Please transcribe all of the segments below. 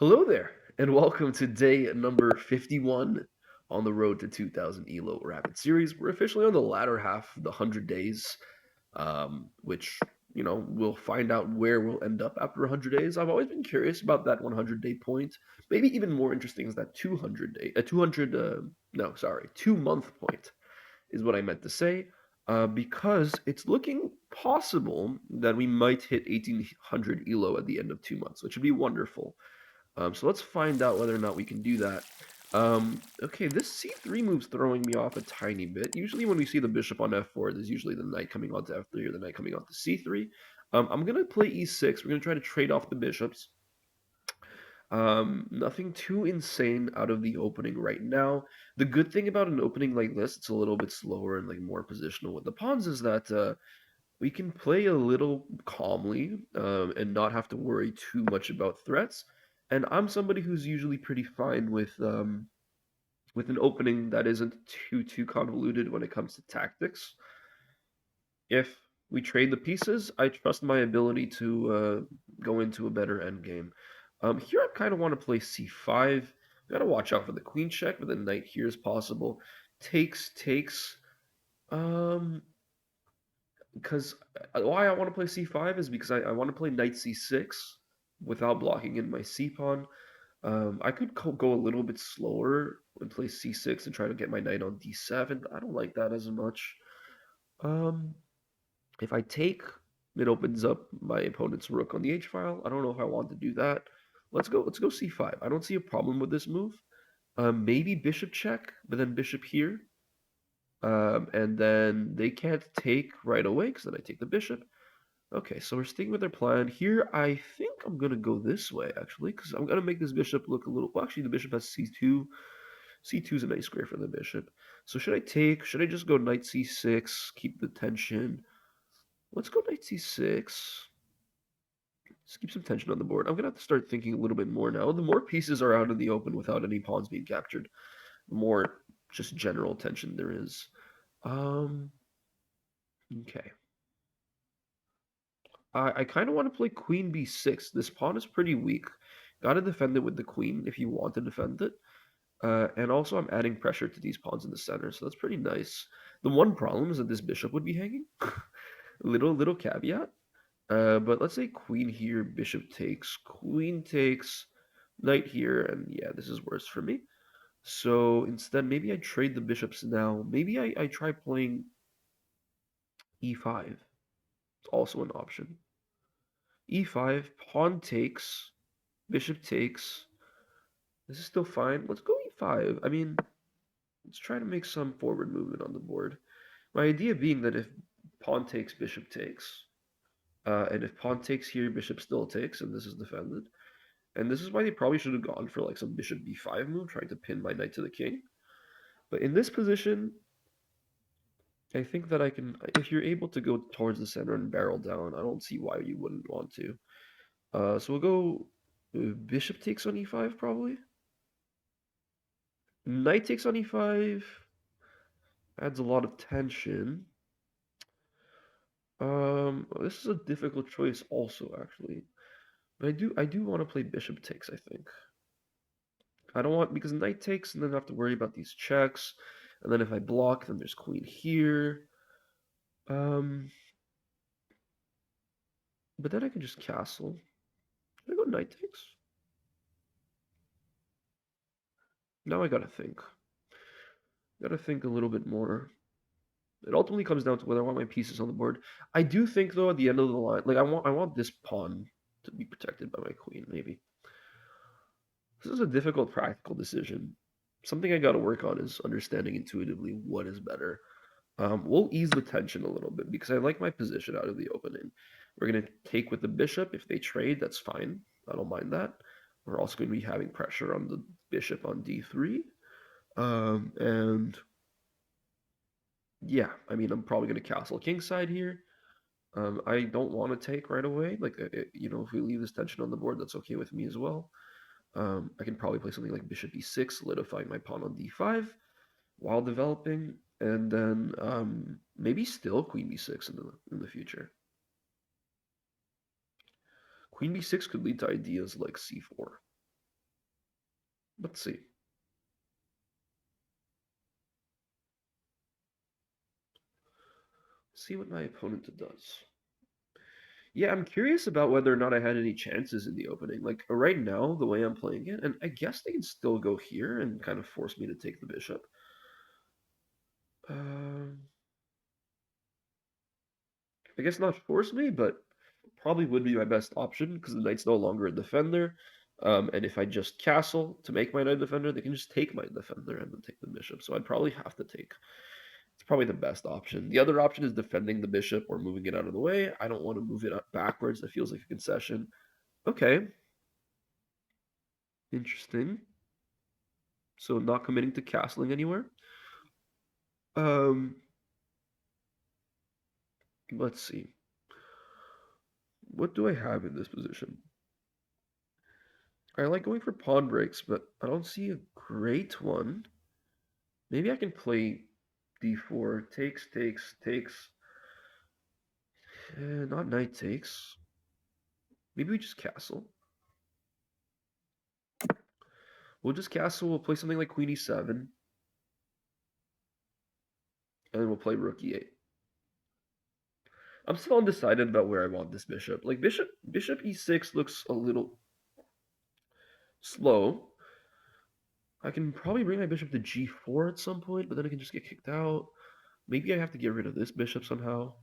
Hello there, and welcome to day number 51 on the road to 2000 ELO Rapid Series. We're officially on the latter half of the 100 days, which, we'll find out where we'll end up after 100 days. I've always been curious about that 100-day point. Maybe even more interesting is that 2-month point is what I meant to say, because it's looking possible that we might hit 1800 ELO at the end of 2 months, which would be wonderful. So let's find out whether or not we can do that. Okay, this c3 move's throwing me off a tiny bit. Usually when we see the bishop on f4, there's usually the knight coming on to f3 or the knight coming on to c3. I'm going to play e6. We're going to try to trade off the bishops. Nothing too insane out of the opening right now. The good thing about an opening like this, it's a little bit slower and like more positional with the pawns, is that we can play a little calmly and not have to worry too much about threats. And I'm somebody who's usually pretty fine with an opening that isn't too convoluted when it comes to tactics. If we trade the pieces, I trust my ability to go into a better endgame. Here I kind of want to play c5. Gotta watch out for the queen check, but the knight here is possible. Takes. Um, because why I want to play c5 is because I want to play knight c6 without blocking in my c pawn. I could go a little bit slower and play c6 and try to get my knight on d7, but I don't like that as much. Um, if I take, it opens up my opponent's rook on the h file. I don't know if I want to do that. Let's go c5. I don't see a problem with this move. Maybe bishop check, but then bishop here. And then they can't take right away because then I take the bishop. Okay, so we're sticking with their plan. Here, I think I'm going to go this way, actually, because I'm going to make this bishop look a little... Well, actually, the bishop has c2. c2 is a nice square for the bishop. So should I take... Should I just go knight c6, keep the tension? Let's go knight c6. Let's keep some tension on the board. I'm going to have to start thinking a little bit more now. The more pieces are out in the open without any pawns being captured, the more just general tension there is. Okay. I kind of want to play queen b6. This pawn is pretty weak. Got to defend it with the queen if you want to defend it. And also I'm adding pressure to these pawns in the center, so that's pretty nice. The one problem is that this bishop would be hanging. little caveat. But let's say queen here, bishop takes, queen takes, knight here, and yeah, this is worse for me. So instead, maybe I trade the bishops now. Maybe I try playing e5. It's also an option. e5, pawn takes, bishop takes. This is still fine. Let's go e5. I mean, let's try to make some forward movement on the board. My idea being that if pawn takes, bishop takes, and if pawn takes here, bishop still takes, and this is defended. And this is why they probably should have gone for like some bishop b5 move, trying to pin my knight to the king. But in this position, I think that I can, if you're able to go towards the center and barrel down, I don't see why you wouldn't want to. So we'll go bishop takes on e5 probably. Knight takes on e5 adds a lot of tension. This is a difficult choice also, actually. But I do want to play bishop takes, I think. I don't want, because knight takes, and then I have to worry about these checks. And then if I block, then there's queen here. Um, but then I can just castle. Can I go knight takes? Now I gotta think. Gotta think a little bit more. It ultimately comes down to whether I want my pieces on the board. I do think though at the end of the line, like I want this pawn to be protected by my queen, maybe. This is a difficult practical decision. Something I gotta work on is understanding intuitively what is better. We'll ease the tension a little bit because I like my position out of the opening. We're gonna take with the bishop. If they trade, that's fine. I don't mind that. We're also going to be having pressure on the bishop on d3. And yeah, I mean, I'm probably going to castle kingside here. I don't want to take right away. Like, if we leave this tension on the board, that's okay with me as well. I can probably play something like bishop e6, solidifying my pawn on d5 while developing, and then maybe still queen b6 in the future. Queen b6 could lead to ideas like c4. Let's see. See what my opponent does. Yeah, I'm curious about whether or not I had any chances in the opening. Like right now, the way I'm playing it, and I guess they can still go here and kind of force me to take the bishop. Um, I guess not force me, but probably would be my best option because the knight's no longer a defender. And if I just castle to make my knight a defender, they can just take my defender and then take the bishop. So I'd probably have to take. It's probably the best option. The other option is defending the bishop or moving it out of the way. I don't want to move it up backwards. That feels like a concession. Okay, interesting. So not committing to castling anywhere. Um, let's see. What do I have in this position? I like going for pawn breaks, but I don't see a great one. Maybe I can play d4, takes, takes, takes. Not knight takes. Maybe we just castle. We'll just castle. We'll play something like queen e7, and then we'll play rook e8. I'm still undecided about where I want this bishop. Like bishop e6 looks a little slow. I can probably bring my bishop to g4 at some point, but then I can just get kicked out. Maybe I have to get rid of this bishop somehow.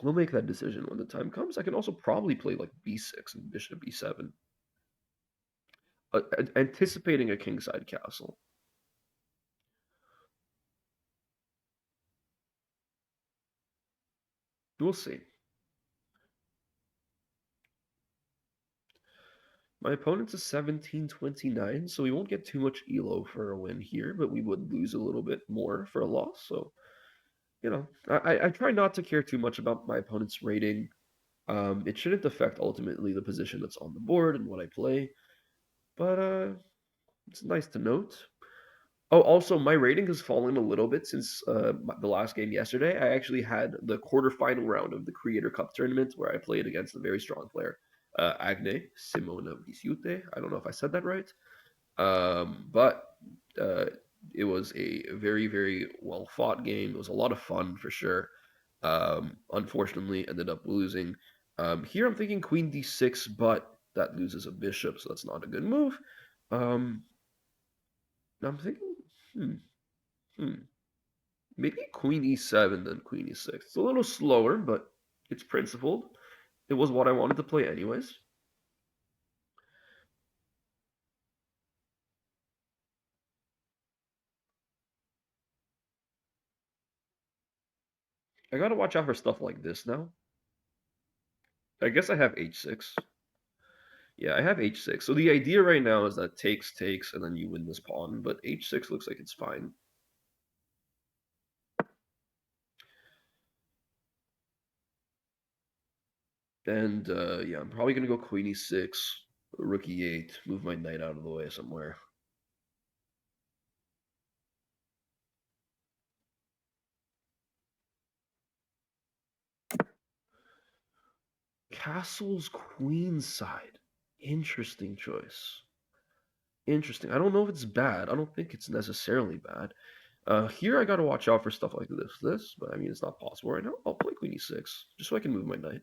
We'll make that decision when the time comes. I can also probably play like b6 and bishop e7, anticipating a kingside castle. We'll see. My opponent's a 1729, so we won't get too much elo for a win here, but we would lose a little bit more for a loss. So, I try not to care too much about my opponent's rating. It shouldn't affect ultimately the position that's on the board and what I play, but it's nice to note. Oh, also, my rating has fallen a little bit since the last game yesterday. I actually had the quarterfinal round of the Creator Cup tournament where I played against a very strong player, Agne Simona Visiute. I don't know if I said that right, but uh, it was a very, very well fought game. It was a lot of fun for sure. Unfortunately, ended up losing. Here, I'm thinking Queen D6, but that loses a bishop, so that's not a good move. Um, I'm thinking, hmm, hmm. Maybe queen e7 then queen e6. It's a little slower, but it's principled. It was what I wanted to play anyways. I gotta watch out for stuff like this now. I guess I have h6. Yeah, I have h6. So the idea right now is that takes, takes, and then you win this pawn, but h6 looks like it's fine. And yeah, I'm probably gonna go queen e6, rook e8, move my knight out of the way somewhere. Castle's queenside. Interesting choice. Interesting. I don't know if it's bad. I don't think it's necessarily bad. Here I gotta watch out for stuff like this, but I mean it's not possible right now. I'll play queen e6, just so I can move my knight.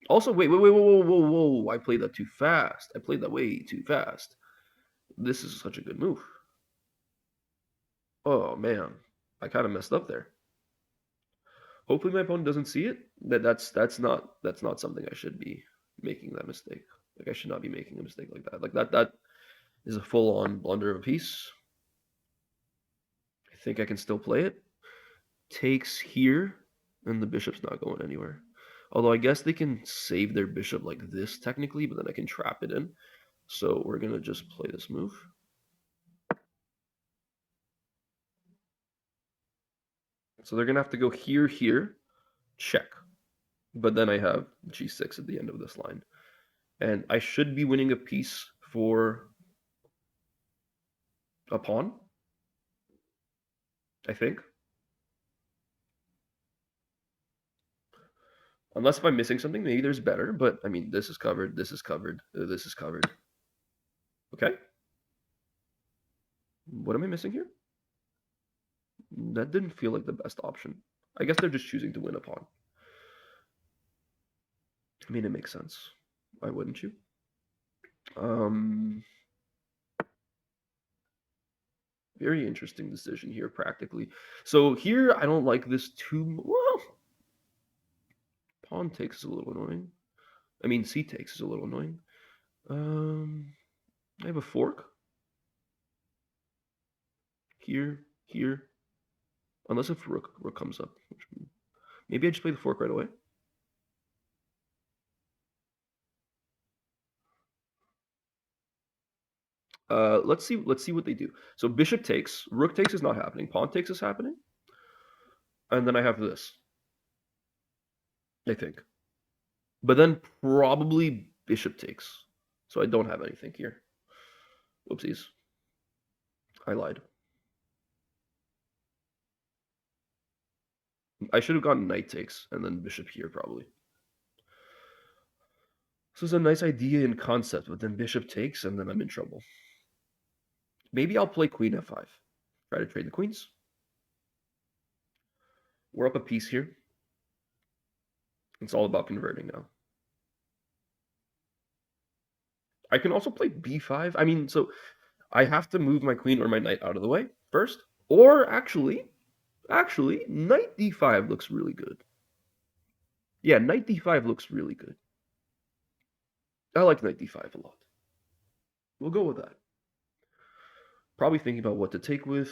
Also, wait, whoa, whoa, whoa! I played that too fast. I played that way too fast. This is such a good move. Oh man, I kind of messed up there. Hopefully my opponent doesn't see it. That's not something I should be making that mistake. Like I should not be making a mistake like that. Like that is a full on blunder of a piece. I think I can still play it. Takes here, and the bishop's not going anywhere. Although I guess they can save their bishop like this technically, but then I can trap it in. So we're gonna just play this move. So they're gonna have to go here, here, check. But then I have g6 at the end of this line. And I should be winning a piece for a pawn, I think. Unless if I'm missing something, maybe there's better. But I mean, this is covered. This is covered. This is covered. Okay. What am I missing here? That didn't feel like the best option. I guess they're just choosing to win a pawn. I mean, it makes sense. Why wouldn't you? Um, Very interesting decision here, practically. So here, I don't like this too. Well, pawn takes is a little annoying. I mean, c takes is a little annoying. Um, I have a fork here, here. Unless if rook comes up. Maybe I just play the fork right away. Let's see what they do. So bishop takes, rook takes is not happening. Pawn takes is happening, and then I have this. I think, but then probably bishop takes. So I don't have anything here. Whoopsies, I lied. I should have gone knight takes and then bishop here probably. This is a nice idea in concept, but then bishop takes and then I'm in trouble. Maybe I'll play queen f5. Try to trade the queens. We're up a piece here. It's all about converting now. I can also play b5. I mean, so I have to move my queen or my knight out of the way first. Or actually, knight d5 looks really good. Yeah, knight d5 looks really good. I like knight d5 a lot. We'll go with that. Probably thinking about what to take with.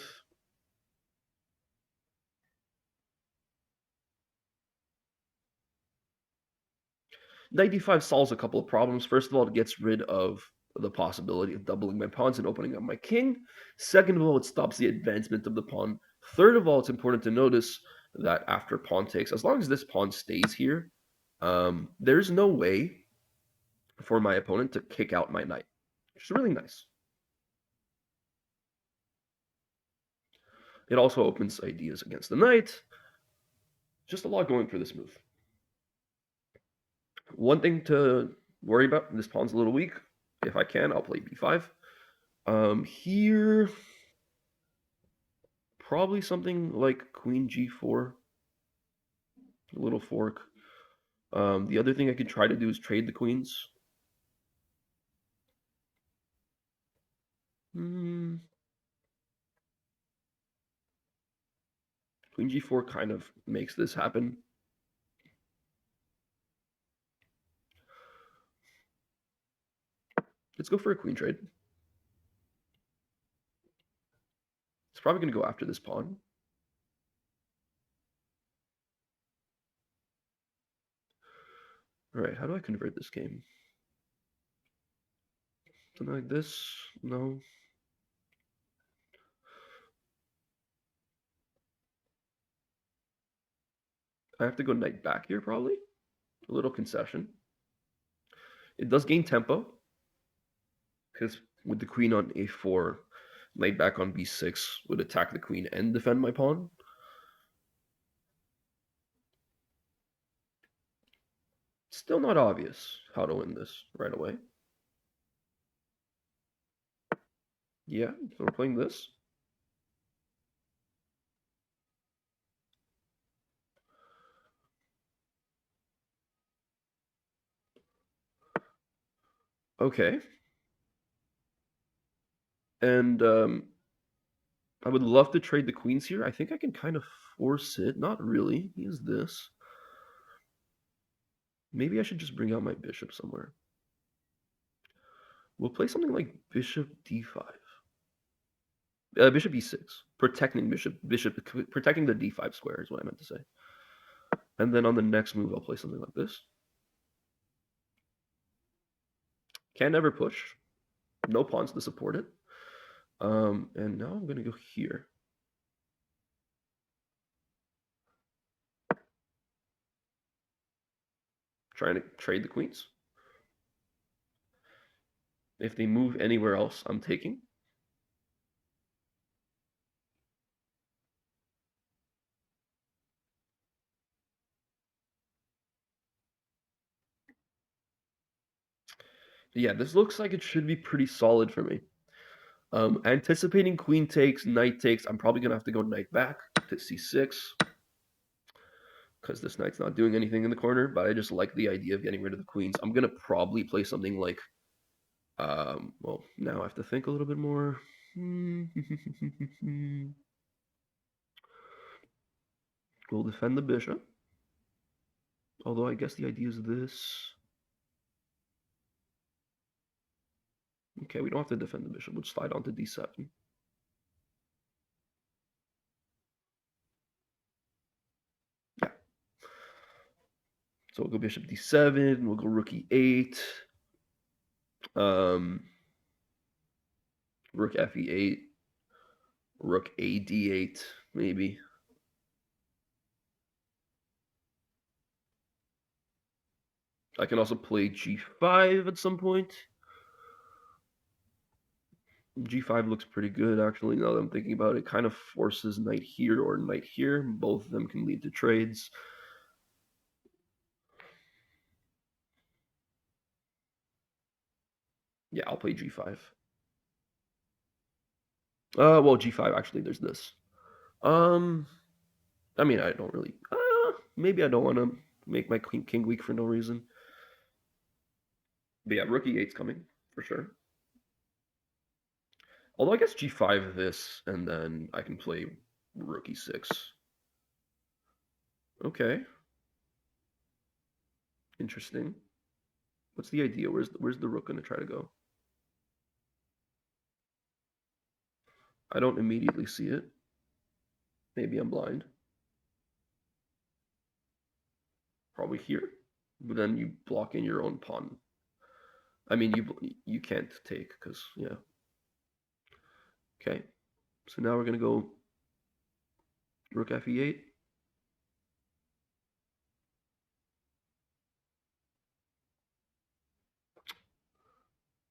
Knight d5 solves a couple of problems. First of all, it gets rid of the possibility of doubling my pawns and opening up my king. Second of all, it stops the advancement of the pawn. Third of all, it's important to notice that after pawn takes, as long as this pawn stays here, there's no way for my opponent to kick out my knight, which is really nice. It also opens ideas against the knight. Just a lot going for this move. One thing to worry about, this pawn's a little weak. If I can, I'll play b5. Here, probably something like queen g4, a little fork. The other thing I could try to do is trade the queens. Queen g4 kind of makes this happen. Let's go for a queen trade. It's probably going to go after this pawn. All right, how do I convert this game? Something like this? No. I have to go knight back here, probably. A little concession. It does gain tempo, because with the queen on a4, knight back on b6 would attack the queen and defend my pawn. Still not obvious how to win this right away. Yeah, so we're playing this. Okay. And I would love to trade the queens here. I think I can kind of force it. Not really. Use this. Maybe I should just bring out my bishop somewhere. We'll play something like bishop d5. Bishop e6. Protecting protecting the d5 square is what I meant to say. And then on the next move, I'll play something like this. Can never push. No pawns to support it. And now I'm going to go here. Trying to trade the queens. If they move anywhere else, I'm taking. Yeah, this looks like it should be pretty solid for me. Anticipating queen takes, knight takes. I'm probably gonna have to go knight back to c6 because this knight's not doing anything in the corner. But I just like the idea of getting rid of the queens. I'm gonna probably play something like, well, now I have to think a little bit more. We'll defend the bishop. Although I guess the idea is this. Okay, we don't have to defend the bishop. We'll slide on to d7. Yeah. So we'll go bishop d7. We'll go rook e8. Um, rook fe8. Rook a d8, maybe. I can also play g5 at some point. G5 looks pretty good, actually, now that I'm thinking about it. Kind of forces knight here or knight here. Both of them can lead to trades. Yeah, I'll play g5. Well, g5, actually, there's this. Um, I mean, I don't really... maybe I don't want to make my king weak for no reason. But yeah, rook e8's coming, for sure. Although I guess g5 this, and then I can play rook e6. Okay. Interesting. What's the idea? Where's the rook going to try to go? I don't immediately see it. Maybe I'm blind. Probably here. But then you block in your own pawn. I mean, you can't take because, yeah. Okay. So now we're going to go rook fe8.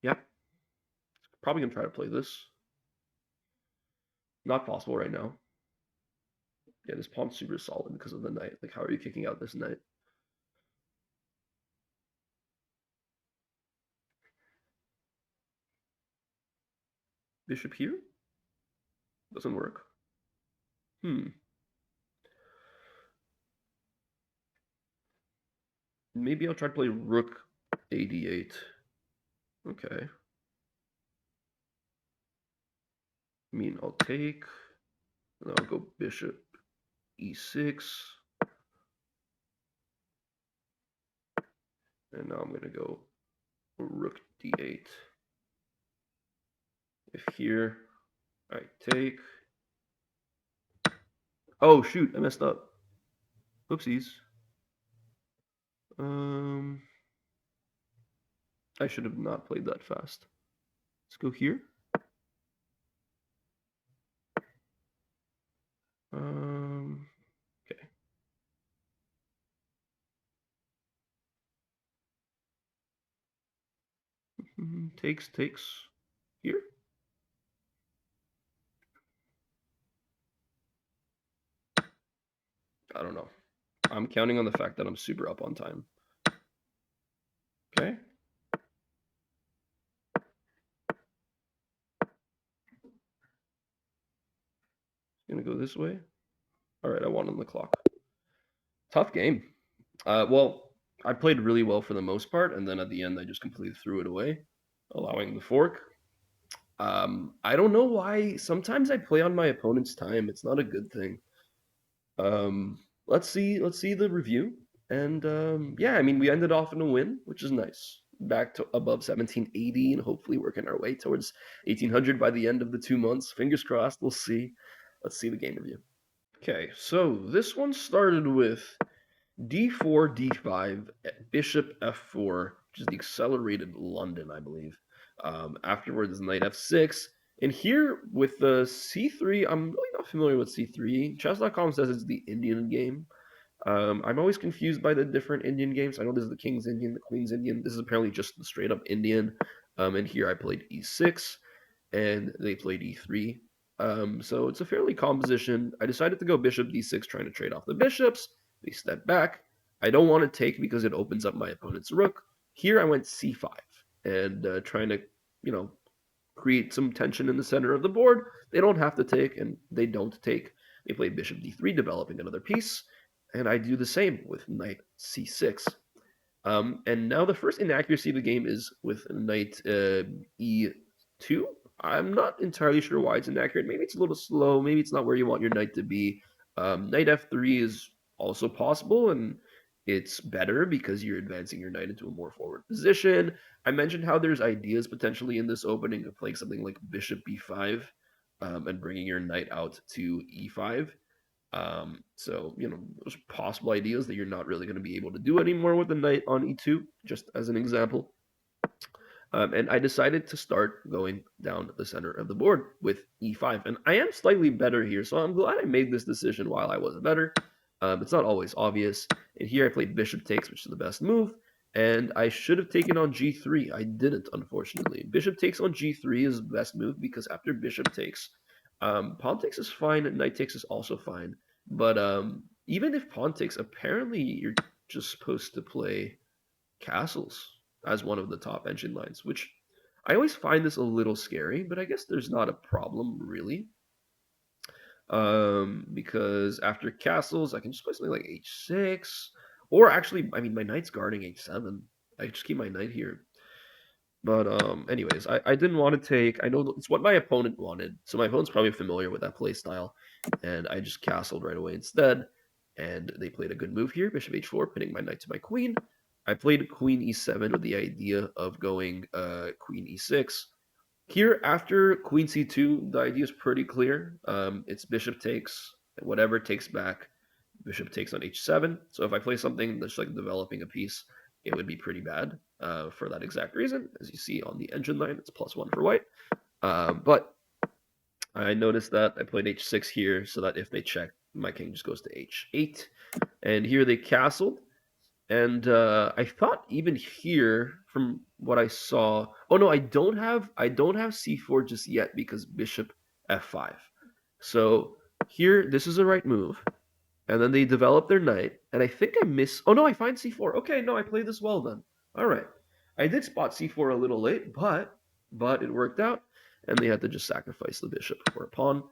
Yeah. Probably going to try to play this. Not possible right now. Yeah, this pawn's super solid because of the knight. Like, how are you kicking out this knight? Bishop here? Doesn't work. Maybe I'll try to play rook a d8. Okay. I mean, I'll take. And I'll go bishop e6. And now I'm going to go rook d8. If here I take. Oh, shoot, I messed up. Oopsies. I should have not played that fast. Let's go here. Okay. Takes here. I don't know. I'm counting on the fact that I'm super up on time. Okay. Gonna go this way. All right, I won on the clock. Tough game. Well, I played really well for the most part, and then at the end, I just completely threw it away, allowing the fork. I don't know why. Sometimes I play on my opponent's time. It's not a good thing. Let's see the review, and yeah, I mean, we ended off in a win, which is nice. Back to above 1780, and hopefully working our way towards 1800 by the end of the 2 months. Fingers crossed. We'll see. Let's see the game review. Okay, so this one started with d4, d5, bishop f4, which is the accelerated London, I believe. Afterwards, knight f6. And here with the c3, I'm really not familiar with c3. Chess.com says it's the Indian game. I'm always confused by the different Indian games. I know this is the King's Indian, the Queen's Indian. This is apparently just the straight up Indian. And here I played e6, and they played e3. So it's a fairly calm position. I decided to go bishop d6, trying to trade off the bishops. They step back. I don't want to take because it opens up my opponent's rook. Here I went c5. and trying to, you know, create some tension in the center of the board. They don't have to take, and they don't take. They play bishop d3, developing another piece, and I do the same with knight c6. And now the first inaccuracy of the game is with knight e2. I'm not entirely sure why it's inaccurate. Maybe it's a little slow. Maybe it's not where you want your knight to be. Knight f3 is also possible, and it's better because you're advancing your knight into a more forward position. I mentioned how there's ideas potentially in this opening of playing something like bishop b5 and bringing your knight out to e5. So, those possible ideas that you're not really going to be able to do anymore with the knight on e2, just as an example. And I decided to start going down the center of the board with e5. And I am slightly better here, so I'm glad I made this decision while I was better. It's not always obvious. And here I played bishop takes, which is the best move. And I should have taken on g3. I didn't, unfortunately. Bishop takes on g3 is the best move because after bishop takes, pawn takes is fine, knight takes is also fine. But even if pawn takes, apparently you're just supposed to play castles as one of the top engine lines, which I always find this a little scary, but I guess there's not a problem really. Because after castles, I can just play something like h6, or actually, I mean, my knight's guarding h7. I just keep my knight here. But anyways, I didn't want to take. I know it's what my opponent wanted, so my opponent's probably familiar with that play style, and I just castled right away instead. And they played a good move here, bishop h4, pinning my knight to my queen. I played queen e7 with the idea of going queen e6. Here, after queen c2, the idea is pretty clear. It's bishop takes, whatever takes back, bishop takes on h7. So if I play something that's like developing a piece, it would be pretty bad for that exact reason. As you see on the engine line, it's +1 for white. But I noticed that I played h6 here so that if they check, my king just goes to h8. And here they castled. And I thought even here, from what I saw, oh no, I don't have c4 just yet because bishop f5. So here, this is the right move, and then they develop their knight, and I think I miss. Oh no, I find c4. Okay, no, I played this well then. All right, I did spot c4 a little late, but it worked out, and they had to just sacrifice the bishop for a pawn,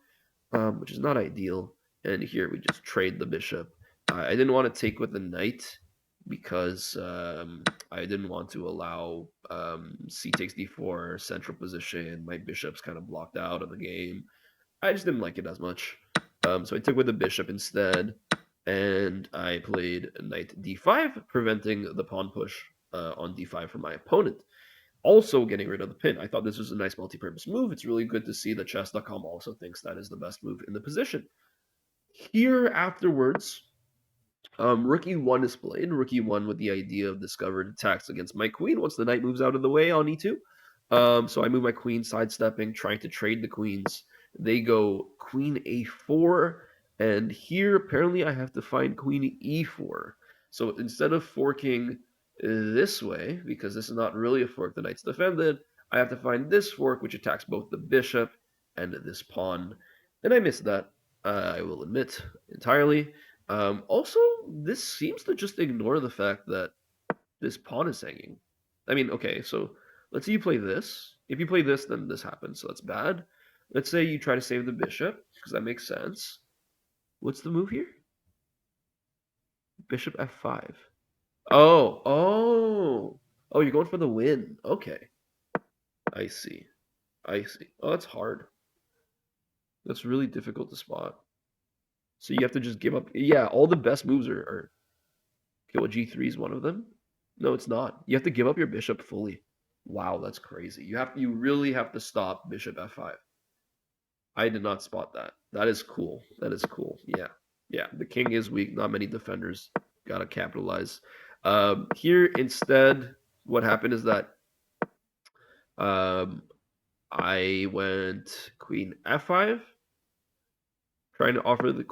which is not ideal. And here we just trade the bishop. I didn't want to take with the knight because I didn't want to allow c takes d4 central position. My bishop's kind of blocked out of the game. I just didn't like it as much. So I took with the bishop instead, and I played knight d5, preventing the pawn push on d5 from my opponent. Also getting rid of the pin. I thought this was a nice multi-purpose move. It's really good to see that chess.com also thinks that is the best move in the position. Here afterwards, rook e1 is played. Rook e1 with the idea of discovered attacks against my queen once the knight moves out of the way on e2. So I move my queen, sidestepping, trying to trade the queens. They go queen a4, and here apparently I have to find queen e4. So instead of forking this way, because this is not really a fork, the knight's defended, I have to find this fork, which attacks both the bishop and this pawn. And I missed that, I will admit, entirely. Also, this seems to just ignore the fact that this pawn is hanging. I mean, okay, so let's say you play this. If you play this, then this happens, so that's bad. Let's say you try to save the bishop, because that makes sense. What's the move here? Bishop f5. Oh, oh. Oh, you're going for the win. Okay. I see. I see. Oh, that's hard. That's really difficult to spot. So you have to just give up. Yeah, all the best moves are okay, well, g3 is one of them. No, it's not. You have to give up your bishop fully. Wow, that's crazy. You really have to stop bishop f5. I did not spot that. That is cool. That is cool. Yeah. Yeah, the king is weak. Not many defenders. Gotta capitalize. Here, instead, what happened is that um, I went queen f5, trying to offer the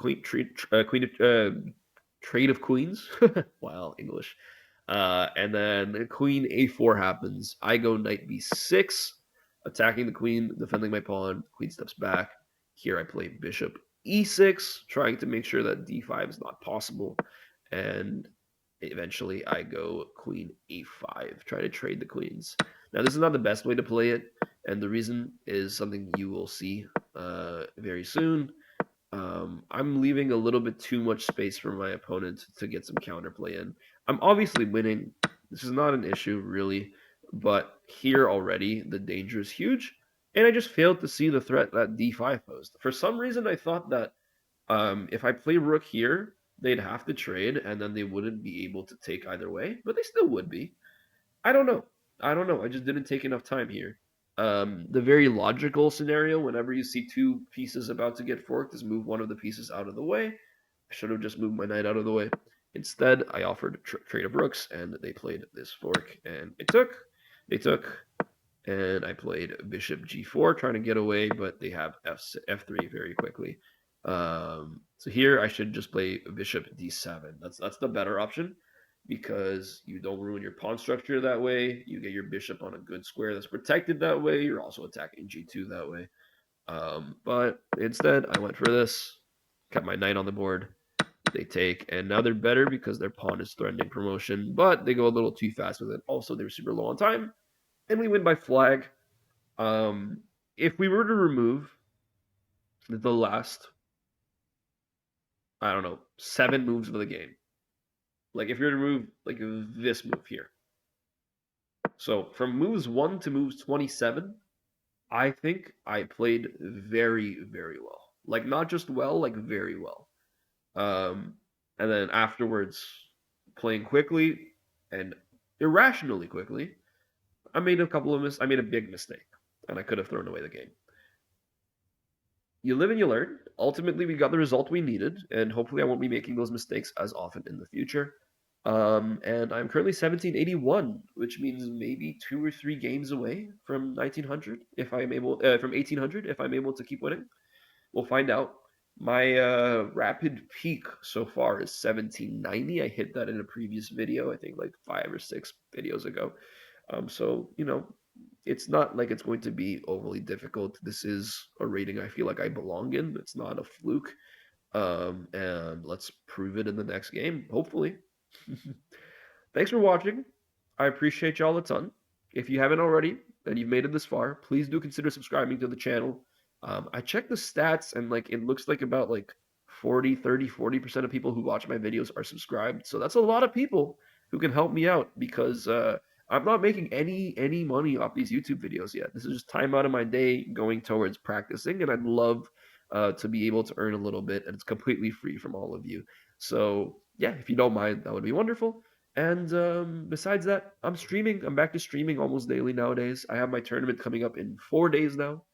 trade of queens. Wow, English. And then queen a4 happens. I go knight b6, attacking the queen, defending my pawn. Queen steps back. Here I play bishop e6, trying to make sure that d5 is not possible. And eventually I go queen a5, try to trade the queens. Now, this is not the best way to play it, and the reason is something you will see very soon. I'm leaving a little bit too much space for my opponent to get some counterplay in. I'm obviously winning. This is not an issue, really, but here already, the danger is huge, and I just failed to see the threat that d5 posed. For some reason, I thought that if I play rook here, they'd have to trade, and then they wouldn't be able to take either way, but they still would be. I don't know. I don't know. I just didn't take enough time here. The very logical scenario, whenever you see two pieces about to get forked, is move one of the pieces out of the way. I should have just moved my knight out of the way. Instead, I offered trade of rooks, and they played this fork, and it took. They took, and I played bishop g4, trying to get away, but they have f3 very quickly. So here I should just play bishop d7. That's the better option because you don't ruin your pawn structure that way. You get your bishop on a good square that's protected that way. You're also attacking g2 that way. But instead, I went for this, kept my knight on the board. They take, and now they're better because their pawn is threatening promotion, but they go a little too fast with it. Also, they're super low on time, and we win by flag. Um, if we were to remove the last, I don't know, 7 moves of the game, like if you were to remove like this move here, so from moves 1 to moves 27, I think I played very, very well. Like not just well, like very well. Um, and then afterwards, playing quickly and irrationally quickly, I made a big mistake, and I could have thrown away the game. You live and you learn. Ultimately, we got the result we needed, and hopefully, I won't be making those mistakes as often in the future. And I'm currently 1781, which means maybe 2 or 3 games away from 1900 if I'm able, from 1800 if I'm able to keep winning. We'll find out. My rapid peak so far is 1790. I hit that in a previous video, I think like 5 or 6 videos ago. So, it's not like it's going to be overly difficult. This is a rating I feel like I belong in. It's not a fluke. And let's prove it in the next game, hopefully. Thanks for watching. I appreciate y'all a ton. If you haven't already and you've made it this far, please do consider subscribing to the channel. I checked the stats and like it looks like about like 40% of people who watch my videos are subscribed. So that's a lot of people who can help me out because I'm not making any money off these YouTube videos yet. This is just time out of my day going towards practicing, and I'd love to be able to earn a little bit, and it's completely free from all of you. So yeah, if you don't mind, that would be wonderful. And besides that, I'm streaming. I'm back to streaming almost daily nowadays. I have my tournament coming up in 4 days now,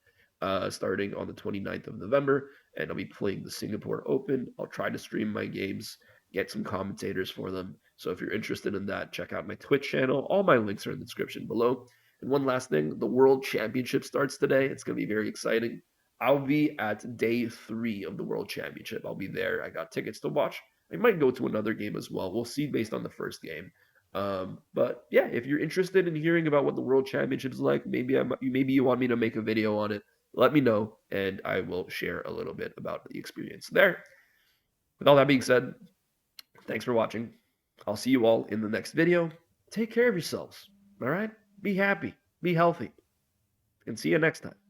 starting on the 29th of November, and I'll be playing the Singapore Open. I'll try to stream my games, get some commentators for them. So if you're interested in that, check out my Twitch channel. All my links are in the description below. And one last thing, the World Championship starts today. It's going to be very exciting. I'll be at day 3 of the World Championship. I'll be there. I got tickets to watch. I might go to another game as well. We'll see based on the first game. But yeah, if you're interested in hearing about what the World Championship is like, maybe you want me to make a video on it. Let me know, and I will share a little bit about the experience there. With all that being said, thanks for watching. I'll see you all in the next video. Take care of yourselves. All right? Be happy. Be healthy. And see you next time.